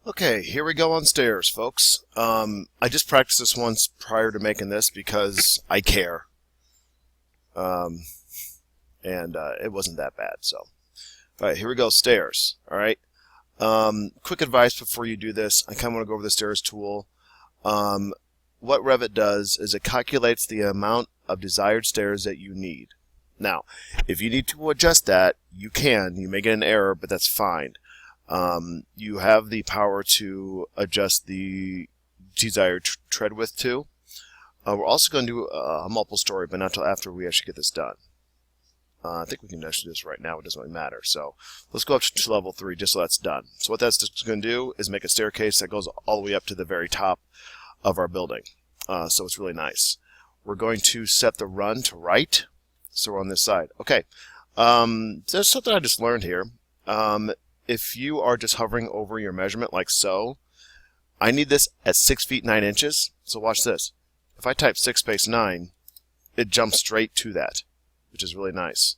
Okay, here we go on stairs, folks. I just practiced this once prior to making this because I care. Um, and it wasn't that bad, so. Alright, here we go, stairs. Alright. Quick advice before you do this. I kind of want to go over the stairs tool. What Revit does is it calculates the amount of desired stairs that you need. Now, if you need to adjust that, you can. You may get an error, but that's fine. You have the power to adjust the desired tread width too. We're also going to do a multiple story, but not until after we actually get this done. I think we can actually do this right now. It doesn't really matter. So let's go up to level 3 just so that's done. So what that's just going to do is make a staircase that goes all the way up to the very top of our building. So it's really nice. We're going to set the run to right. So we're on this side. Okay. There's something I just learned here. If you are just hovering over your measurement like so, I need this at 6 feet 9 inches. So watch this. If I type 6 space 9, it jumps straight to that, which is really nice.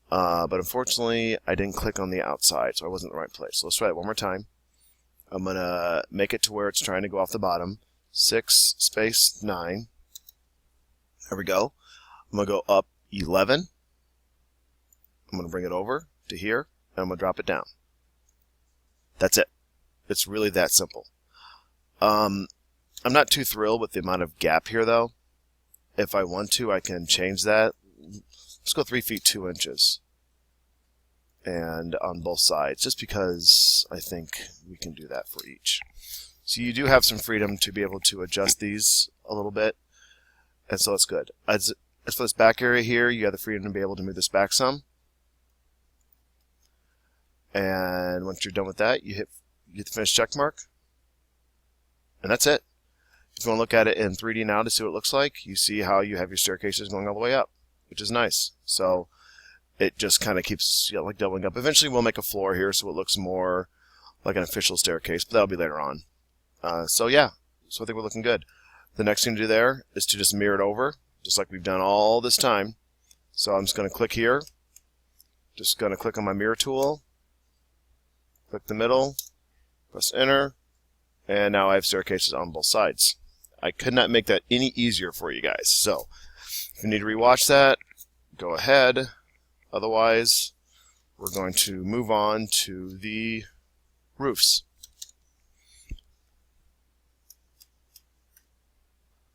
But unfortunately, I didn't click on the outside, so I wasn't in the right place. So let's try it one more time. I'm going to make it to where it's trying to go off the bottom. 6 space 9. There we go. I'm going to go up 11. I'm going to bring it over to here, and I'm going to drop it down. That's it. It's really that simple. I'm not too thrilled with the amount of gap here, though. If I want to, I can change that. Let's go 3 feet 2 inches. And on both sides, just because I think we can do that for each. So you do have some freedom to be able to adjust these a little bit. And so that's good. As for this back area here, you have the freedom to be able to move this back some. And once you're done with that, you hit the finish check mark. And that's it. If you want to look at it in 3D now to see what it looks like, you see how you have your staircases going all the way up, which is nice. So it just kind of keeps like doubling up. Eventually we'll make a floor here so it looks more like an official staircase, but that'll be later on. So yeah, so I think we're looking good. The next thing to do there is to just mirror it over, just like we've done all this time. So I'm just going to click here. Just going to click on my mirror tool. Click the middle, press enter, and now I have staircases on both sides. I could not make that any easier for you guys. So if you need to rewatch that, go ahead. Otherwise, we're going to move on to the roofs.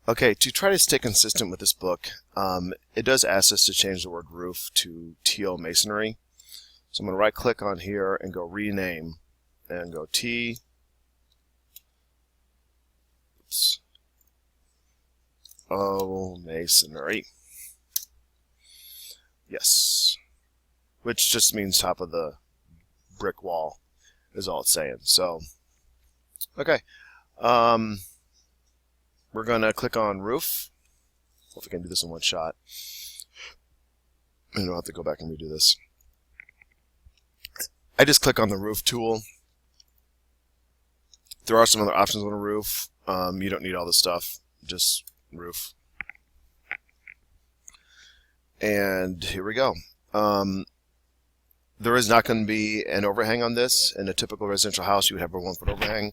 Okay, to try to stay consistent with this book, it does ask us to change the word roof to TO masonry. So I'm going to right click on here and go rename and go T. Oops. Oh, masonry. Yes. Which just means top of the brick wall is all it's saying. So, okay. We're going to click on roof. Hope we can do this in one shot. I don't have to go back and redo this. I just click on the roof tool. There are some other options on a roof. You don't need all this stuff. Just roof. And here we go. There is not going to be an overhang on this. In a typical residential house, you would have a 1 foot overhang.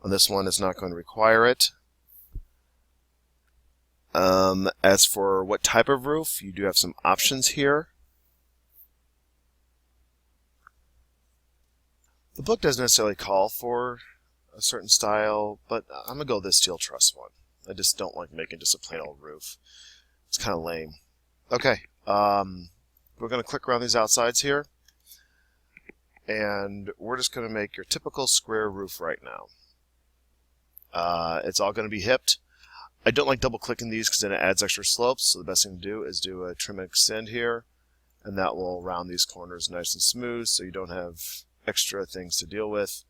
On this one, it's not going to require it. As for what type of roof, you do have some options here. The book doesn't necessarily call for a certain style, but I'm going to go this steel truss one. I just don't like making just a plain old roof. It's kind of lame. Okay, we're going to click around these outsides here, and we're just going to make your typical square roof right now. It's all going to be hipped. I don't like double clicking these because then it adds extra slopes, so the best thing to do is do a trim and extend here, and that will round these corners nice and smooth so you don't have extra things to deal with,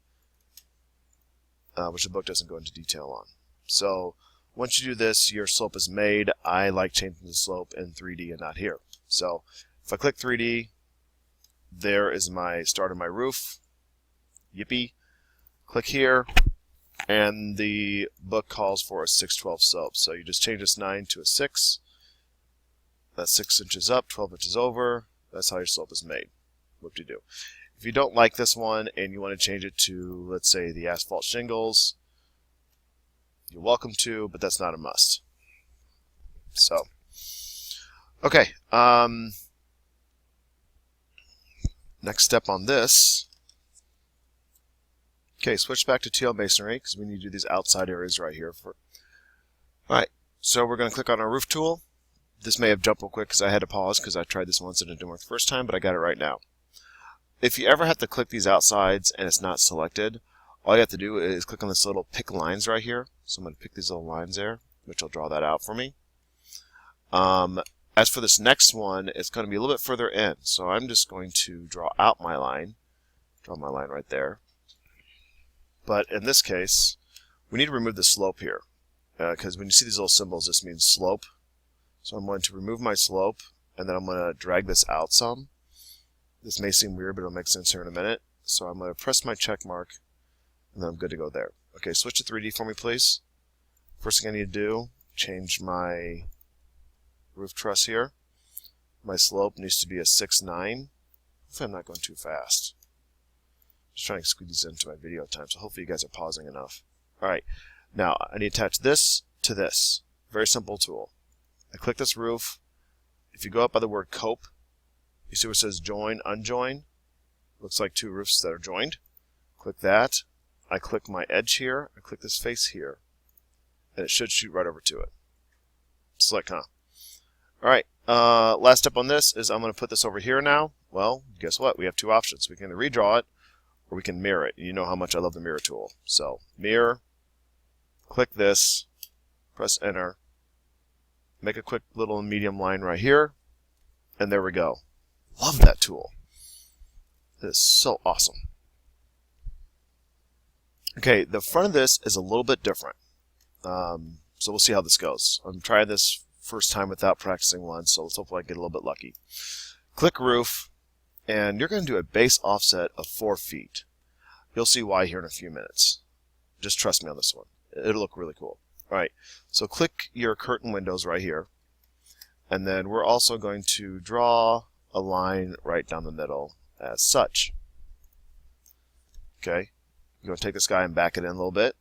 which the book doesn't go into detail on. So once you do this, your slope is made. I like changing the slope in 3D and not here. So if I click 3D, there is my start of my roof. Yippee. Click here, and the book calls for a 6/12 slope. So you just change this 9 to a 6. That's 6 inches up, 12 inches over. That's how your slope is made. Whoop-de-doo. If you don't like this one and you want to change it to, let's say, the asphalt shingles, you're welcome to, but that's not a must. So, okay. Next step on this. Okay, switch back to TL Masonry because we need to do these outside areas right here. Alright, so we're going to click on our roof tool. This may have jumped real quick because I had to pause because I tried this once and it didn't work the first time, but I got it right now. If you ever have to click these outsides and it's not selected, all you have to do is click on this little pick lines right here. So I'm going to pick these little lines there, which will draw that out for me. As for this next one, it's going to be a little bit further in. So I'm just going to draw out my line. Draw my line right there. But in this case, we need to remove the slope here. Because when you see these little symbols, this means slope. So I'm going to remove my slope, and then I'm going to drag this out some. This may seem weird, but it'll make sense here in a minute. So I'm going to press my check mark, and then I'm good to go there. Okay, switch to 3D for me, please. First thing I need to do, change my roof truss here. My slope needs to be a 6'9". Hopefully I'm not going too fast. Just trying to squeeze these into my video time, so hopefully you guys are pausing enough. Alright, now I need to attach this to this. Very simple tool. I click this roof. If you go up by the word cope, you see where it says join, unjoin? Looks like two roofs that are joined. Click that. I click my edge here. I click this face here. And it should shoot right over to it. Slick, huh? Alright, last step on this is I'm going to put this over here now. Well, guess what? We have two options. We can either redraw it or we can mirror it. You know how much I love the mirror tool. So, mirror, click this, press enter, make a quick little medium line right here, and there we go. Love that tool. It is so awesome. Okay, the front of this is a little bit different. So we'll see how this goes. I'm trying this first time without practicing once, so let's hopefully I get a little bit lucky. Click roof, and you're going to do a base offset of 4 feet. You'll see why here in a few minutes. Just trust me on this one. It'll look really cool. Alright, so click your curtain windows right here. And then we're also going to draw a line right down the middle as such. Okay, you're going to take this guy and back it in a little bit.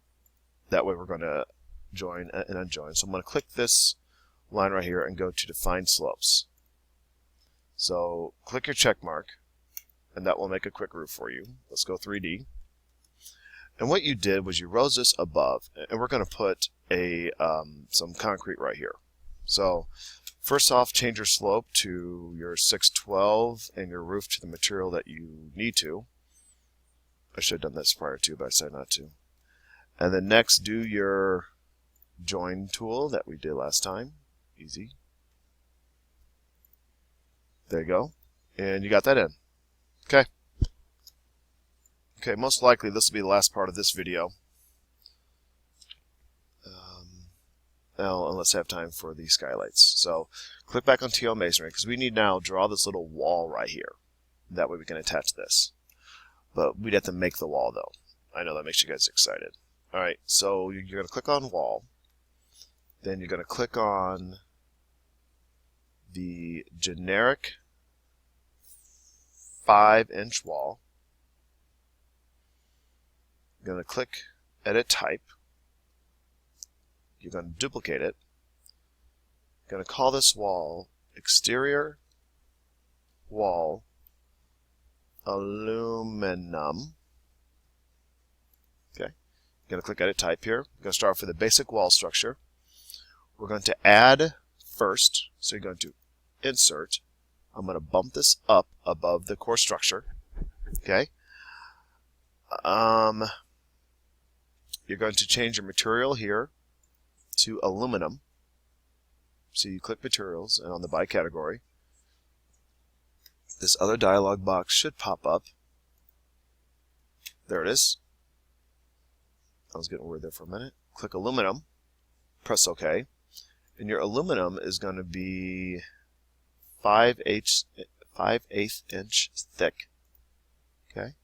That way we're going to join and unjoin. So I'm going to click this line right here and go to define slopes. So click your check mark, and that will make a quick roof for you. Let's go 3D. And what you did was you rose this above, and we're going to put some concrete right here. So first off, change your slope to your 612 and your roof to the material that you need to. I should have done this prior to, but I decided not to. And then next, do your join tool that we did last time. Easy. There you go. And you got that in. Okay. Okay, most likely this will be the last part of this video. Unless I have time for the skylights. So click back on TL Masonry because we need now draw this little wall right here. That way we can attach this. But we'd have to make the wall though. I know that makes you guys excited. Alright, so you're going to click on wall. Then you're going to click on the generic 5-inch wall. You're going to click edit type. You're going to duplicate it. You're going to call this wall exterior wall aluminum. Okay. You're going to click edit type here. You're going to start off with a basic wall structure. We're going to add first. So you're going to insert. I'm going to bump this up above the core structure. Okay. You're going to change your material here to aluminum. So you click materials and on the by category. This other dialog box should pop up. There it is. I was getting weird there for a minute. Click aluminum. Press OK. And your aluminum is going to be 5/8 inch thick. Okay.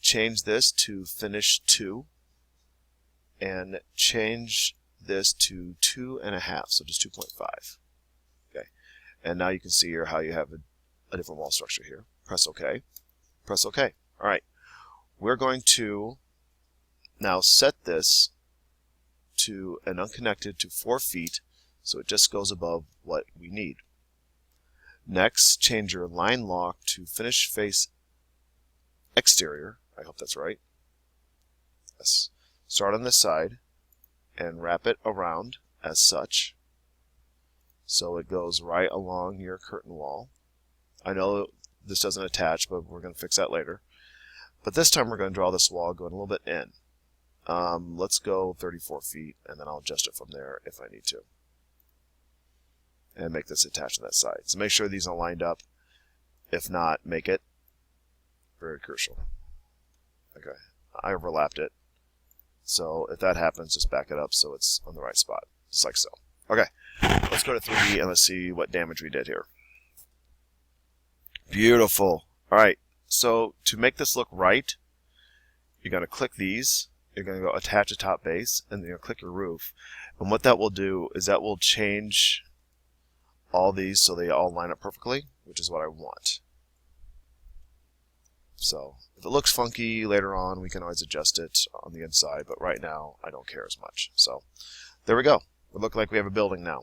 Change this to finish 2. And change this to 2.5, so just 2.5. Okay, and now you can see here how you have a different wall structure here. Press OK. Press OK. All right. We're going to now set this to an unconnected to 4 feet, so it just goes above what we need. Next, change your line lock to finish face exterior. I hope that's right. Yes. Start on this side and wrap it around as such, so it goes right along your curtain wall. I know this doesn't attach, but we're going to fix that later. But this time we're going to draw this wall going a little bit in. Let's go 34 feet, and then I'll adjust it from there if I need to. And make this attached to that side. So make sure these are lined up. If not, make it. Very crucial. Okay, I overlapped it. So if that happens, just back it up so it's on the right spot, just like so. Okay, let's go to 3D and let's see what damage we did here. Beautiful. All right, so to make this look right, you're going to click these. You're going to go attach a top base, and then you're going to click your roof. And what that will do is that will change all these so they all line up perfectly, which is what I want. So if it looks funky later on, we can always adjust it on the inside, but right now I don't care as much. So there we go. We look like we have a building now.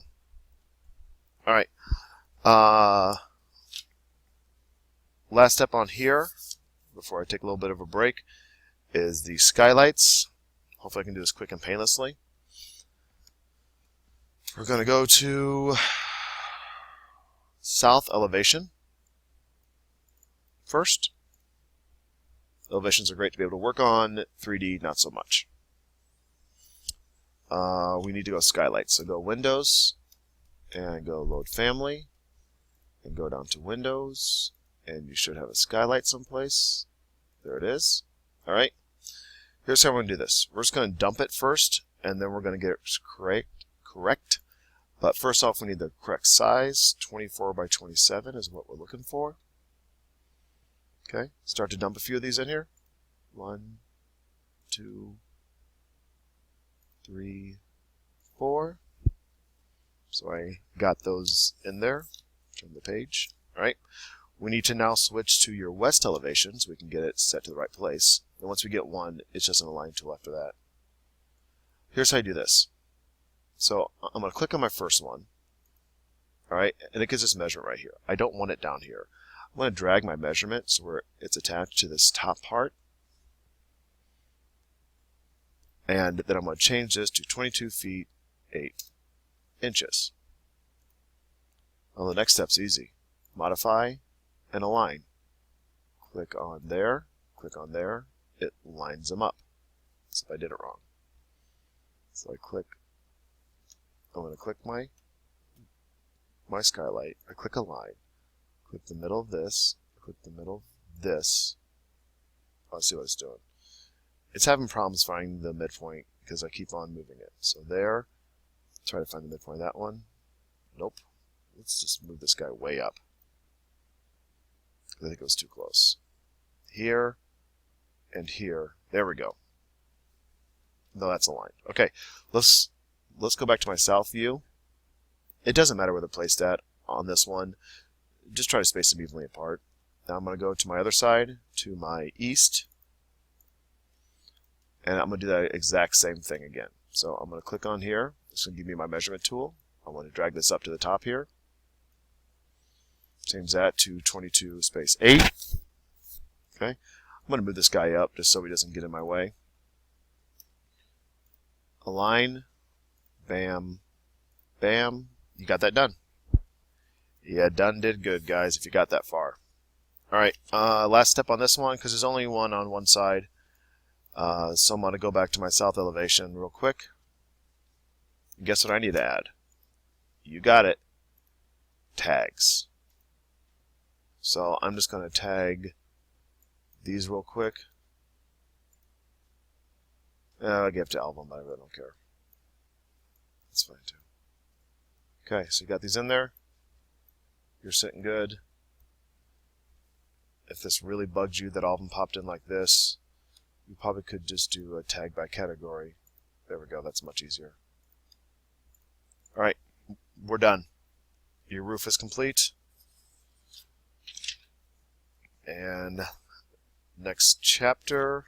All right. Last step on here, before I take a little bit of a break, is the skylights. Hopefully I can do this quick and painlessly. We're going to go to south elevation first. Elevations are great to be able to work on. 3D, not so much. We need to go skylights. So go Windows, and go Load Family, and go down to Windows, and you should have a skylight someplace. There it is. All right. Here's how we're going to do this. We're just going to dump it first, and then we're going to get it correct. But first off, we need the correct size. 24 by 27 is what we're looking for. Okay, start to dump a few of these in here. 1, 2, 3, 4. So I got those in there. Turn the page. All right. We need to now switch to your west elevation so we can get it set to the right place. And once we get one, it's just an align tool after that. Here's how you do this. So I'm going to click on my first one. All right, and it gives this measurement right here. I don't want it down here. I'm going to drag my measurement so where it's attached to this top part. And then I'm going to change this to 22 feet 8 inches. Well, the next step's easy. Modify and align. Click on there, it lines them up. So if I did it wrong. So I'm going to click my skylight, I click align, click the middle of this, click the middle of this. Let's see what it's doing. It's having problems finding the midpoint because I keep on moving it. So there, try to find the midpoint of that one. Nope. Let's just move this guy way up. I think it was too close. Here and here. There we go. No, that's aligned. Okay, let's go back to my south view. It doesn't matter where they're placed at on this one. Just try to space them evenly apart. Now I'm going to go to my other side, to my east. And I'm going to do that exact same thing again. So I'm going to click on here. It's going to give me my measurement tool. I'm going to drag this up to the top here. Change that to 22 space 8. Okay. I'm going to move this guy up just so he doesn't get in my way. Align. Bam. Bam. You got that done. Yeah, done did good, guys, if you got that far. Alright, last step on this one, because there's only one on one side. So I'm going to go back to my south elevation real quick. And guess what I need to add? You got it. Tags. So I'm just going to tag these real quick. I'll give it to album, but I really don't care. That's fine too. Okay, so you got these in there. You're sitting good. If this really bugged you that all of them popped in like this, you probably could just do a tag by category. There we go, that's much easier. Alright, we're done. Your roof is complete. And next chapter.